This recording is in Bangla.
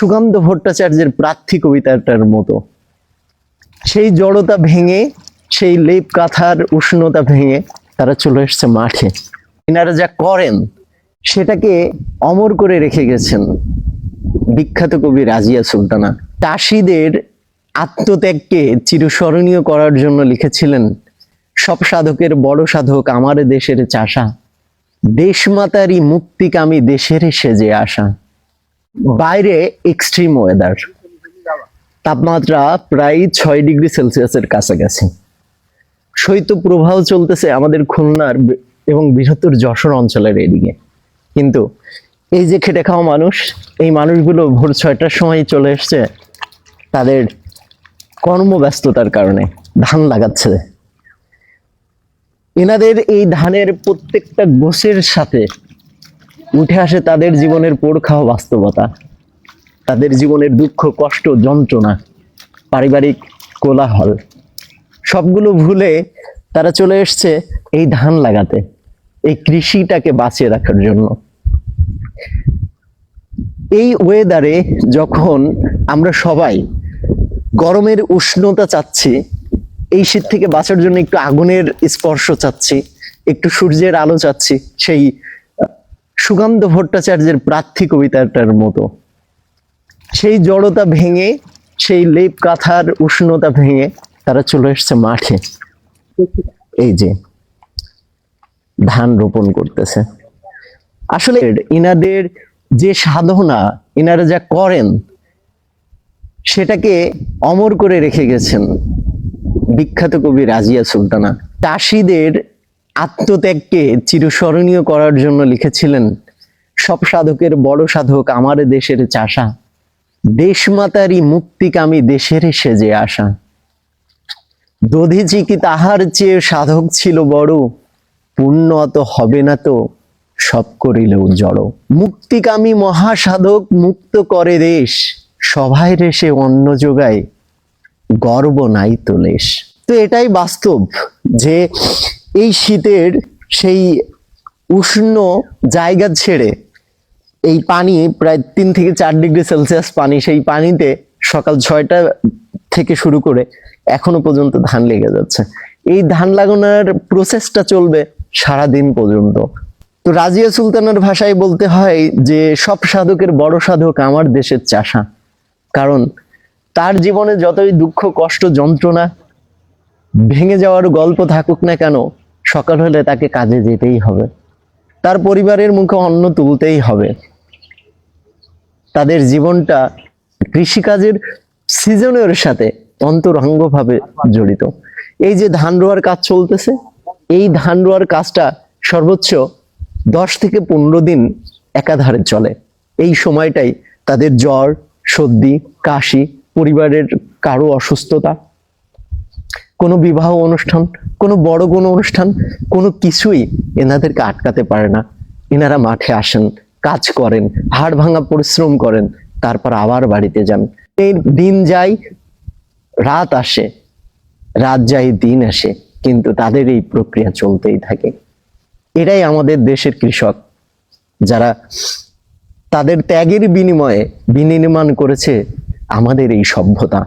সুকান্ত ভট্টাচার্যের প্রার্থী কবিতাটার মতো। সেই জড়তা ভেঙে, সেই লেপ কাঁথার উষ্ণতা ভেঙে তারা চলে এসছে মাঠে। এনারা যা করেন সেটাকে অমর করে রেখে গেছেন বিখ্যাত কবি রাজিয়া সুলতানা। চাষিদের আত্মত্যাগকে চিরস্মরণীয় করার জন্য লিখেছিলেন, সব সাধকের বড় সাধক আমার দেশের চাষা, দেশমাতারই মুক্তিকামী দেশের সেজে আসা। বাইরে এক্সট্রিম ওয়েদার, তাপমাত্রা প্রায় 6 ডিগ্রি সেলসিয়াসের কাছাকাছি। শৈত্যপ্রবাহ চলতেছে আমাদের খুলনার এবং বৃহত্তর যশোর অঞ্চলের এদিকে। কিন্তু এই যে খেটে খাওয়া মানুষ, এই মানুষগুলো ভোর 6টার সময় চলে এসছে তাদের কর্মব্যস্ততার কারণে ধান লাগাচ্ছে। এনাদের এই ধানের প্রত্যেকটা গোছের সাথে উঠে আসে তাদের জীবনের পোড় খাওয়া বাস্তবতা, তাদের জীবনের দুঃখ, কষ্ট, যন্ত্রণা, পারিবারিক কোলাহল, সবগুলো ভুলে তারা চলে এসছে এই ধান লাগাতে, এই কৃষিটাকে বাঁচিয়ে রাখার জন্য। এই ওয়েদারে যখন আমরা সবাই গরমের উষ্ণতা চাচ্ছি, এই শীত থেকে বাঁচার জন্য একটু আগুনের স্পর্শ চাচ্ছি, একটু সূর্যের আলো চাচ্ছি, সেই সুকান্ত ভট্টাচার্যের প্রার্থী কবিতাটার মতো। সেই জড়তা ভেঙে, সেই লেপ কাঁথার উষ্ণতা ভেঙে তারা চলে এসছে মাঠে। এই যে ধান রোপণ করতেছে। আসলে ইনাদের যে সাধনা, ইনারা যা করেন সেটাকে অমর করে রেখে গেছেন বিখ্যাত কবি রাজিয়া সুলতানা। চাষিদের আত্মত্যাগকে চিরস্মরণীয় করার জন্য লিখেছিলেন, সব সাধকের বড় সাধক আমার দেশের চাষা, দেশমাতারই মুক্তিকামী দেশের সেজে আসা। দধিচি কি তাহার চেয়ে সাধক ছিল বড়, পুণ্য অত হবে না তো সব করিলেও জড়। মুক্তিকামী মহাসাধক মুক্ত করে দেশ, সভায় রেসে অন্ন যোগায় গর্ব নাই তো লেশ। তো এটাই বাস্তব যে এই শীতের সেই উষ্ণ জায়গা ছেড়ে এই পানি প্রায় 3 থেকে 4 ডিগ্রি সেলসিয়াস পানি, সেই পানিতে সকাল 6টা থেকে শুরু করে এখনো পর্যন্ত ধান লেগে যাচ্ছে। এই ধান লাগানোর প্রসেসটা চলবে সারাদিন পর্যন্ত। তো রাজিয়া সুলতানার ভাষায় বলতে হয় যে সব সাধকের বড় সাধক আমার দেশের চাষা। কারণ তার জীবনে যতই দুঃখ, কষ্ট, যন্ত্রণা, ভেঙে যাওয়ার গল্প থাকুক না কেন, সকাল হলে তাকে কাজে যেতেই হবে, তার পরিবারের মুখে অন্ন তুলতেই হবে। তাদের জীবনটা কৃষিকাজের সিজনের সাথে অন্তরঙ্গভাবে জড়িত। এই যে ধান রোয়ার কাজ চলতেছে, এই ধান রোয়ার কাজটা সর্বোচ্চ 10 থেকে 15 দিন একাধারে চলে। এই সময়টাই তাদের জ্বর, সর্দি, কাশি, পরিবারের কারো অসুস্থতা, কোনো বিবাহ অনুষ্ঠান, কোনো বড় কোনো অনুষ্ঠান, কোনো কিছুই এনাদেরকে আটকাতে পারে না। এনারা মাঠে আসেন, কাজ করেন, হাড় ভাঙা পরিশ্রম করেন, তারপর আবার বাড়িতে যান। এই দিন যায়, রাত আসে, রাত যায়, দিন আসে, কিন্তু তাদের এই প্রক্রিয়া চলতেই থাকে। এটাই আমাদের দেশের কৃষক, যারা তাদের ত্যাগের বিনিময়ে বিনির্মাণ করেছে আমাদের এই সভ্যতা।